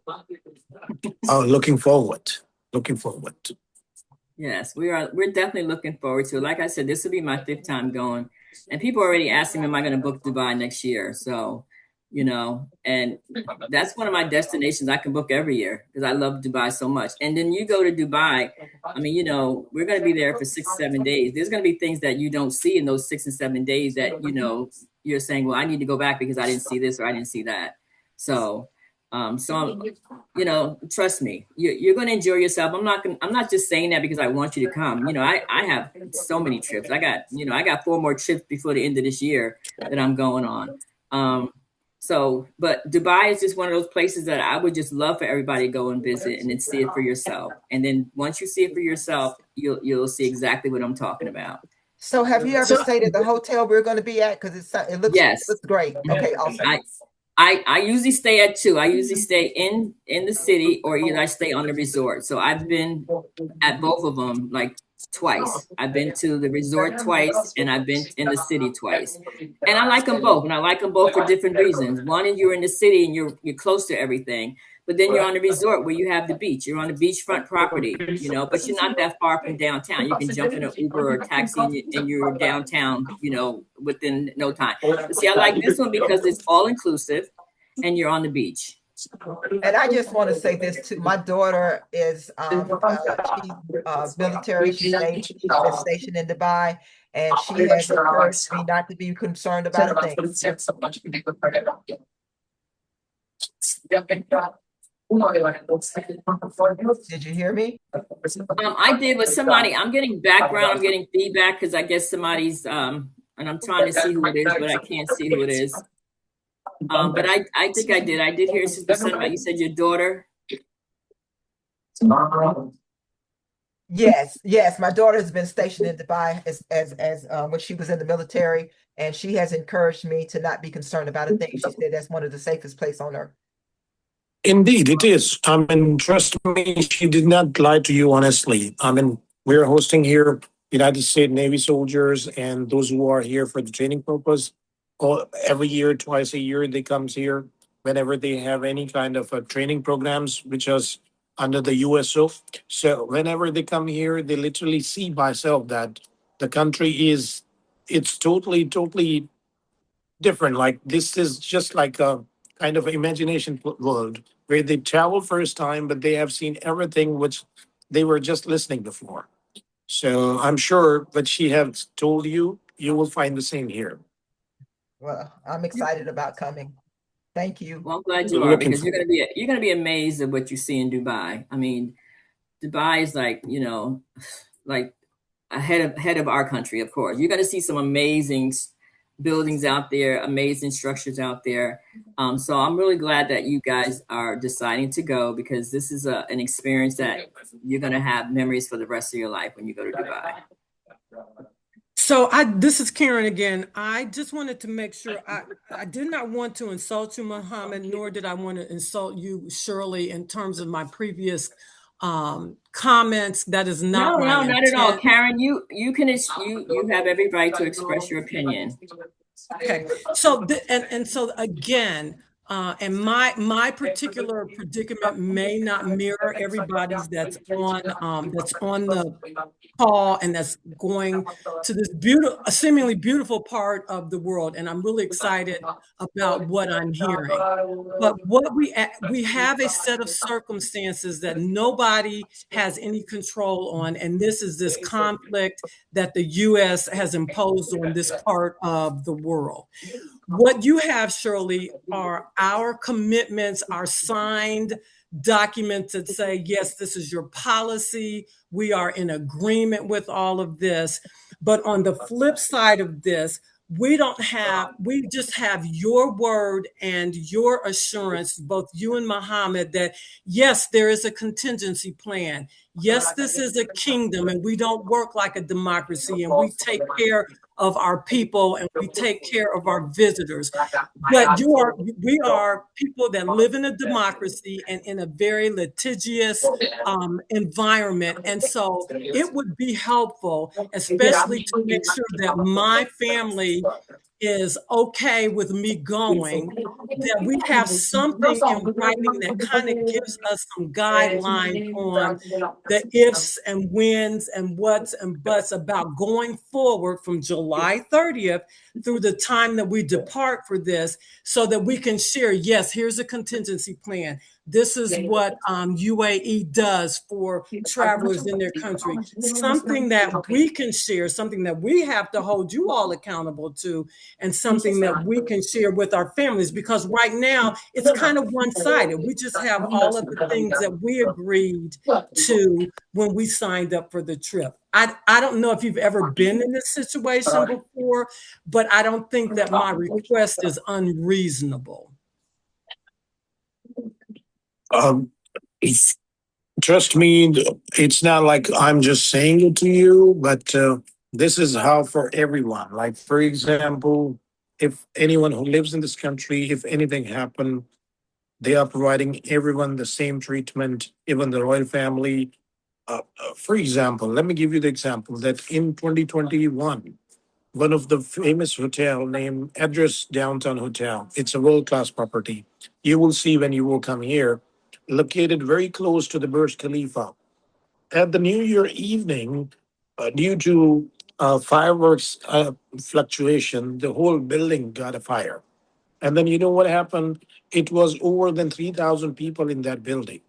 Oh, looking forward. Looking forward. Yes, we're definitely looking forward to it. Like I said, this will be my 5th time going. And people are already asking me, am I going to book Dubai next year? So, and that's one of my destinations I can book every year because I love Dubai so much. And then you go to Dubai, I mean, we're going to be there for 6, 7 days. There's going to be things that you don't see in those 6 and 7 days that, you're saying, well, I need to go back because I didn't see this or I didn't see that. So, trust me, you're going to enjoy yourself. I'm not just saying that because I want you to come. I have so many trips. I got 4 more trips before the end of this year that I'm going on. But Dubai is just one of those places that I would just love for everybody to go and visit and then see it for yourself. And then once you see it for yourself, you'll see exactly what I'm talking about. So have you ever stayed at the hotel we're going to be at? Because it looks great. Okay, awesome. I usually stay at 2. I usually stay in the city or either I stay on the resort. So I've been at both of them like twice. I've been to the resort twice and I've been in the city twice. And I like them both. And I like them both for different reasons. One is you're in the city and you're close to everything. But then you're on the resort where you have the beach. You're on the beachfront property, but you're not that far from downtown. You can jump in an Uber or a taxi and you're downtown, within no time. But see, I like this one because it's all inclusive and you're on the beach. And I just want to say this too. My daughter is she's military. She's stationed in Dubai, and she has encouraged me not to be concerned about a thing. Did you hear me? I did, but I'm getting background. I'm getting feedback because I guess somebody's and I'm trying to see who it is, but I can't see who it is. But I think I did. I did hear Sister Sunlight. You said your daughter. Yes, yes. My daughter has been stationed in Dubai as when she was in the military, and she has encouraged me to not be concerned about a thing. She said that's one of the safest places on earth. Indeed, it is. I mean, trust me, she did not lie to you, honestly. I mean, we're hosting here United States Navy soldiers and those who are here for the training purpose. Every year, twice a year, they comes here whenever they have any kind of training programs, which is under the USO. So whenever they come here, they literally see by self that the country is, it's totally different. Like this is just like a kind of imagination world where they travel first time, but they have seen everything which they were just listening before. So I'm sure what she has told you, you will find the same here. Well, I'm excited about coming. Thank you. Well, I'm glad We're you are, looking because for. you're gonna be amazed at what you see in Dubai. I mean, Dubai is like, like ahead of our country, of course. You're gonna see some amazing buildings out there, amazing structures out there. So I'm really glad that you guys are deciding to go, because this is an experience that you're gonna have memories for the rest of your life when you go to Dubai. So this is Karen again. I just wanted to make sure I did not want to insult you, Muhammad, nor did I want to insult you, Shirley, in terms of my previous comments. That is not No, my no, not at all, intent. Karen. You have every right to express your opinion. Okay, so so again, and my particular predicament may not mirror everybody's that's on the call and that's going to this beautiful, seemingly beautiful part of the world, and I'm really excited about what I'm hearing. But what we have a set of circumstances that nobody has any control on, and this is this conflict that the U.S. has imposed on this part of the world. What you have, Shirley, are our commitments, our signed documents that say, yes, this is your policy. We are in agreement with all of this. But on the flip side of this, we just have your word and your assurance, both you and Muhammad, that yes, there is a contingency plan. Yes, this is a kingdom and we don't work like a democracy, and we take care of our people and we take care of our visitors. But we are people that live in a democracy and in a very litigious environment. And so it would be helpful, especially to make sure that my family is okay with me going, that we have something in writing that kind of gives us some guidelines on the ifs and whens and whats and buts about going forward from July 30th through the time that we depart for this, so that we can share, yes, here's a contingency plan. This is what UAE does for travelers in their country. Something that we can share, something that we have to hold you all accountable to, and something that we can share with our families. Because right now it's kind of one-sided. We just have all of the things that we agreed to when we signed up for the trip. I don't know if you've ever been in this situation before, but I don't think that my request is unreasonable. It's, trust me, it's not like I'm just saying it to you, but this is how for everyone. Like, for example, if anyone who lives in this country, if anything happened, they are providing everyone the same treatment, even the royal family. For example, let me give you the example that in 2021, one of the famous hotel named Address Downtown Hotel. It's a world-class property. You will see when you will come here, located very close to the Burj Khalifa. At the New Year evening, due to fireworks fluctuation, the whole building got a fire. And then you know what happened? It was over than 3,000 people in that building.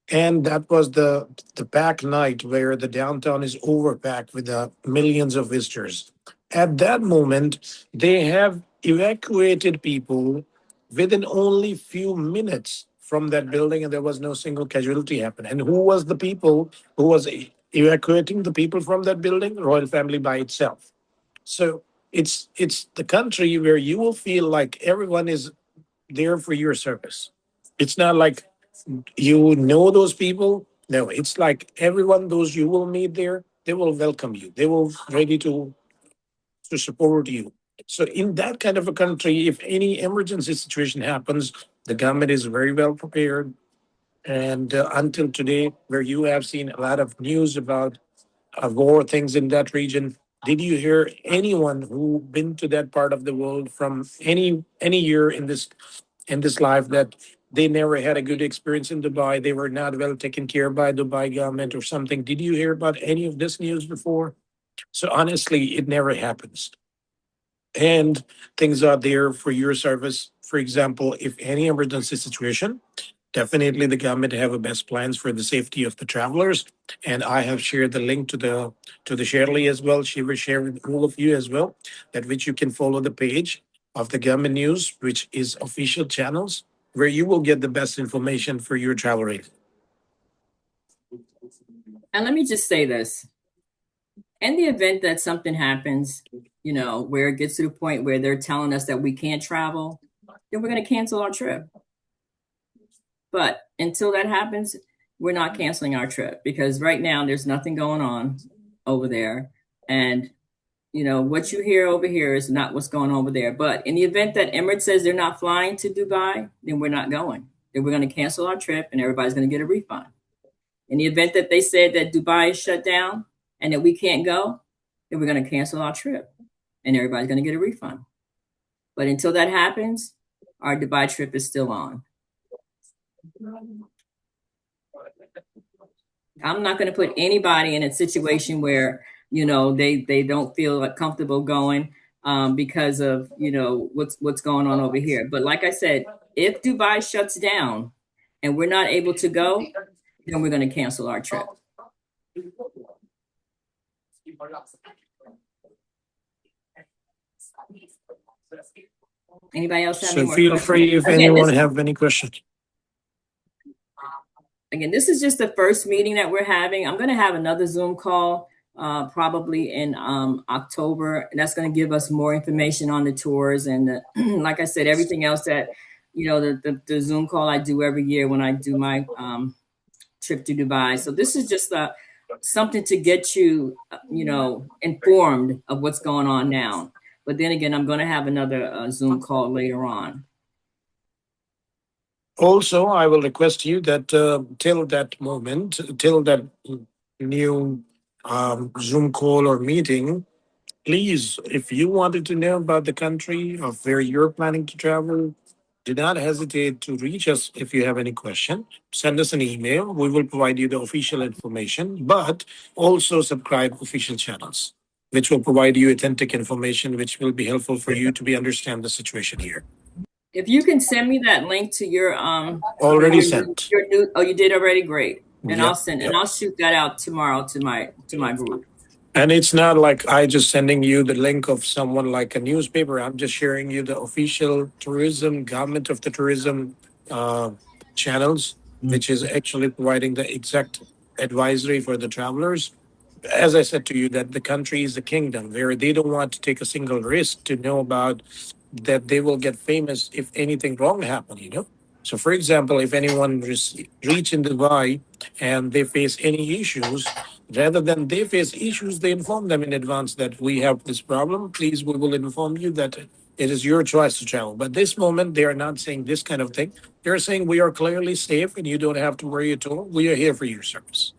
And that was the packed night where the downtown is overpacked with millions of visitors. At that moment, they have evacuated people within only few minutes from that building, and there was no single casualty happen. And who was the people who was evacuating the people from that building? Royal family by itself. So it's the country where you will feel like everyone is there for your service. It's not like you know those people. No, it's like everyone those you will meet there, they will welcome you. They will ready to support you. So in that kind of a country, if any emergency situation happens, the government is very well prepared. And until today, where you have seen a lot of news about war things in that region, did you hear anyone who been to that part of the world from any year in this life that they never had a good experience in Dubai? They were not well taken care by Dubai government or something. Did you hear about any of this news before? So honestly, it never happens. And things are there for your service. For example, if any emergency situation, definitely the government have a best plans for the safety of the travelers. And I have shared the link to the Shirley as well. She will share with all of you as well, that which you can follow the page of the government news, which is official channels, where you will get the best information for your travel rate. And let me just say this. In the event that something happens, you know, where it gets to the point where they're telling us that we can't travel, then we're going to cancel our trip. But until that happens, we're not canceling our trip, because right now there's nothing going on over there. And, you know, what you hear over here is not what's going on over there. But in the event that Emirates says they're not flying to Dubai, then we're not going. Then we're going to cancel our trip and everybody's going to get a refund. In the event that they said that Dubai is shut down and that we can't go, then we're going to cancel our trip and everybody's going to get a refund. But until that happens, our Dubai trip is still on. I'm not going to put anybody in a situation where, you know, they don't feel like comfortable going because of, you know, what's going on over here. But like I said, if Dubai shuts down and we're not able to go, then we're going to cancel our trip. Anybody else have any So more feel questions? free if Again, anyone have any questions. Again, this is just the first meeting that we're having. I'm going to have another Zoom call probably in October. And that's going to give us more information on the tours. And like I said, everything else that, you know, the Zoom call I do every year when I do my trip to Dubai. So this is just something to get you, you know, informed of what's going on now. But then again, I'm going to have another Zoom call later on. Also, I will request you that till that moment, till that new Zoom call or meeting, please, if you wanted to know about the country of where you're planning to travel, do not hesitate to reach us if you have any question. Send us an email. We will provide you the official information, but also subscribe official channels, which will provide you authentic information, which will be helpful for you to be understand the situation here. If you can send me that link to your Already sent. your new, oh, you did already? Great. And Yep, I'll send and I'll shoot that out tomorrow to my group. And it's not like I just sending you the link of someone like a newspaper. I'm just sharing you the official tourism, government of the tourism channels, which is actually providing the exact advisory for the travelers. As I said to you, that the country is a kingdom where they don't want to take a single risk to know about that they will get famous if anything wrong happen, you know. So, for example, if anyone reach in Dubai and they face any issues, rather than they face issues, they inform them in advance that we have this problem. Please, we will inform you that it is your choice to travel. But this moment, they are not saying this kind of thing. They're saying we are clearly safe and you don't have to worry at all. We are here for your service.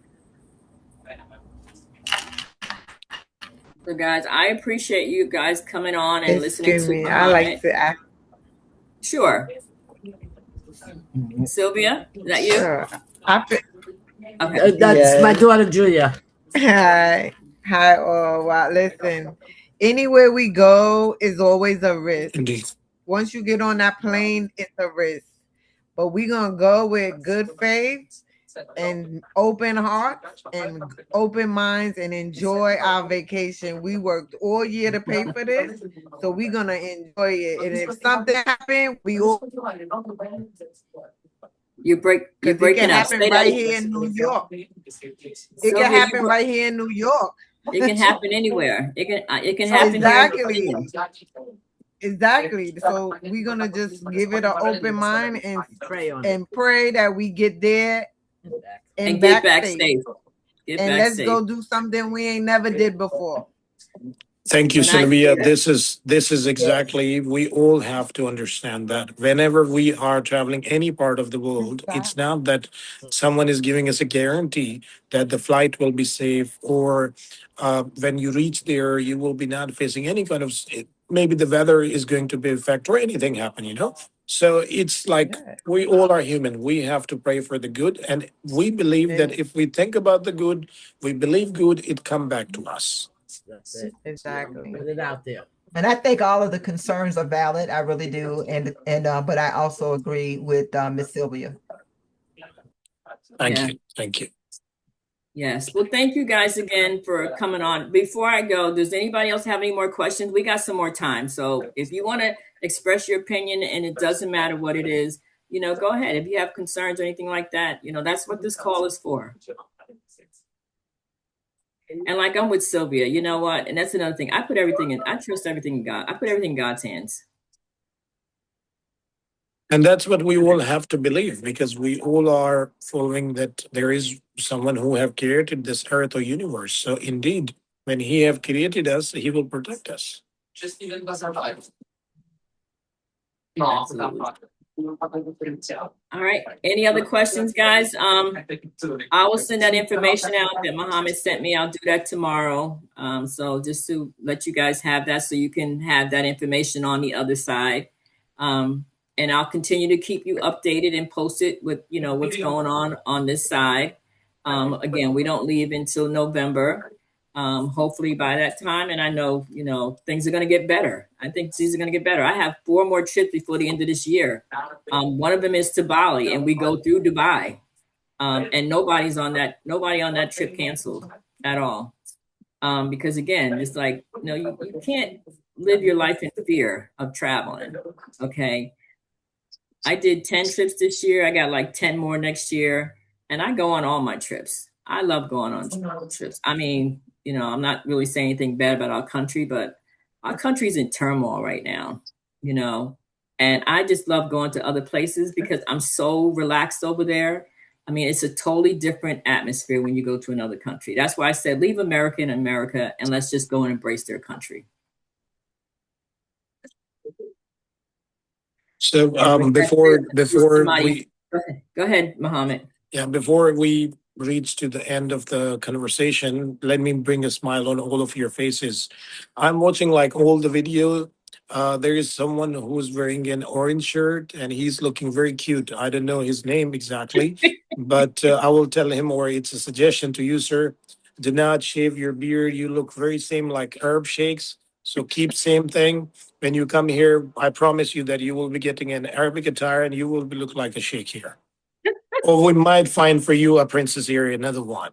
So guys, I appreciate you guys coming on and listening Excuse to me, I like to ask. Sure. Sylvia, is that you? Sure. Okay. That's my daughter, Julia. Hi. Hi, all. Wow, listen, anywhere we go is always a risk. Indeed. Once you get on that plane, it's a risk. But we're going to go with good faith and open hearts and open minds and enjoy our vacation. We worked all year to pay for this, so we're going to enjoy it. And if something happens, we all... You're breaking it can up. happen right here in New York. It can happen right here in New York. It can happen anywhere. It can happen here in Virginia. Exactly. So we're gonna just give it an open mind and Pray on it. pray that we get there And and get back back safe. safe. Get And back let's safe. go do something we ain't never did before. Thank you, When I Sylvia. say that, This is exactly, we all have to understand that whenever we are traveling any part of the world, it's not that someone is giving us a guarantee that the flight will be safe, or when you reach there, you will be not facing any kind of, maybe the weather is going to be affected or anything happen, you know? So it's like we all are human. We have to pray for the good. And we believe that if we think about the good, we believe good, it come back to us. That's it. Exactly. Put it out there. And I think all of the concerns are valid. I really do. And but I also agree with Miss Sylvia. Thank yeah. you. Thank you. Yes. Well, thank you guys again for coming on. Before I go, does anybody else have any more questions? We got some more time. So if you want to express your opinion, and it doesn't matter what it is, you know, go ahead. If you have concerns or anything like that, you know, that's what this call is for. And like I'm with Sylvia, you know what? And that's another thing. I trust everything in God. I put everything in God's hands. And that's what we all have to believe, because we all are following that there is someone who have created this earth or universe. So indeed, when he have created us, he will protect us. Absolutely. All right. Any other questions, guys? I will send that information out that Muhammad sent me. I'll do that tomorrow. So just to let you guys have that, so you can have that information on the other side. And I'll continue to keep you updated and posted with, you know, what's going on this side. Again, we don't leave until November. Hopefully by that time, and I know, you know, things are going to get better. I think things are going to get better. I have 4 more trips before the end of this year. One of them is to Bali, and we go through Dubai. And nobody on that trip canceled at all. Because again, it's like, you know, you can't live your life in fear of traveling. Okay. I did 10 trips this year. I got like 10 more next year, and I go on all my trips. I love going on trips. I mean, you know, I'm not really saying anything bad about our country, but our country's in turmoil right now, you know, and I just love going to other places because I'm so relaxed over there. I mean, it's a totally different atmosphere when you go to another country. That's why I said leave America in America and let's just go and embrace their country. So before we go ahead, Muhammad. Yeah, before we reach to the end of the conversation, let me bring a smile on all of your faces. I'm watching like all the video. There is someone who's wearing an orange shirt and he's looking very cute. I don't know his name exactly, but I will tell him, or it's a suggestion to you, sir. Do not shave your beard. You look very same like Arab sheikhs. So keep same thing. When you come here, I promise you that you will be getting an Arabic attire and you will be look like a sheikh here. Or we might find for you a princess here, another one.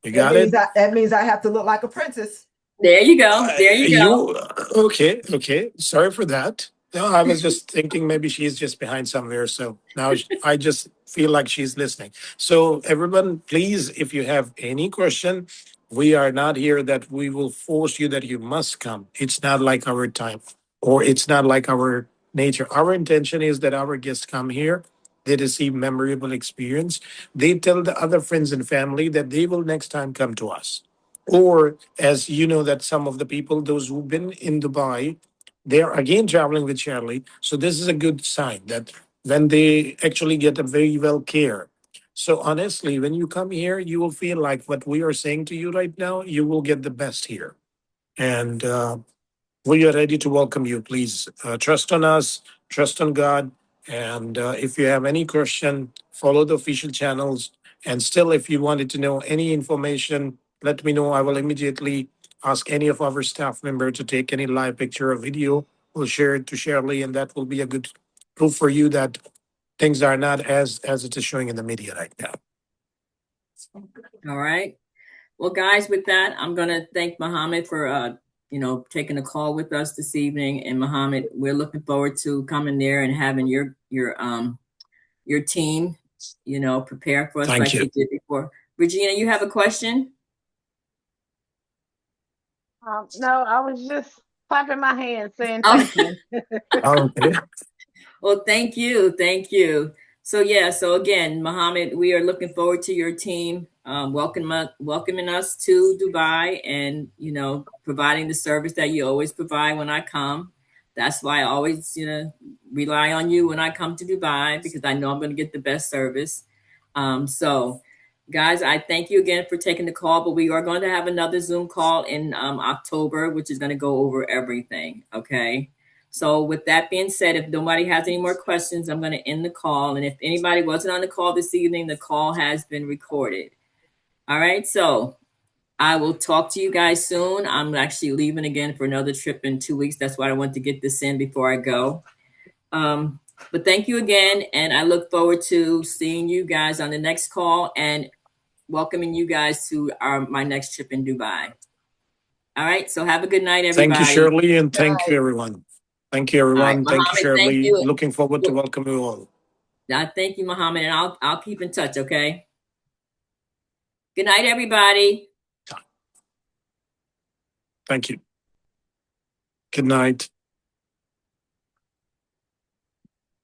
You got it? That means I have to look like a princess. There you go. There you go. Okay. Sorry for that. No, I was just thinking maybe she's just behind somewhere. So now I just feel like she's listening. So everyone, please, if you have any question, we are not here that we will force you that you must come. It's not like our time, or it's not like our nature. Our intention is that our guests come here, they receive memorable experience. They tell the other friends and family that they will next time come to us. Or as you know, that some of the people, those who've been in Dubai, they are again traveling with Shirley. So this is a good sign that when they actually get a very well care. So honestly, when you come here, you will feel like what we are saying to you right now, you will get the best here. And we are ready to welcome you. Please trust on us, trust on God. And if you have any question, follow the official channels. And still, if you wanted to know any information, let me know. I will immediately ask any of our staff member to take any live picture or video. We'll share it to Shirley, and that will be a good proof for you that things are not as it is showing in the media right now. All right. Well, guys, with that, I'm going to thank Muhammad for, taking a call with us this evening. And Muhammad, we're looking forward to coming there and having your team, prepare for us Thank like you. they did before. Regina, you have a question? No, I was just clapping my hands saying Oh. thank you. Okay. Well, thank you. Thank you. So yeah, so again, Mohammed, we are looking forward to your team welcoming us to Dubai and, providing the service that you always provide when I come. That's why I always, rely on you when I come to Dubai because I know I'm going to get the best service. So guys, I thank you again for taking the call, but we are going to have another Zoom call in October, which is going to go over everything. Okay. So with that being said, if nobody has any more questions, I'm going to end the call. And if anybody wasn't on the call this evening, the call has been recorded. All right. So I will talk to you guys soon. I'm actually leaving again for another trip in 2 weeks. That's why I want to get this in before I go. But thank you again. And I look forward to seeing you guys on the next call and welcoming you guys to my next trip in Dubai. All right. So have a good night, Thank you, everybody. Shirley, and thank you, everyone. Thank you, All right, everyone. Thank you, Mohammed, thank Shirley. you. Looking forward to welcome you all. Thank you, Mohammed, and I'll keep in touch, okay? Good night, everybody. Thank you. Good night.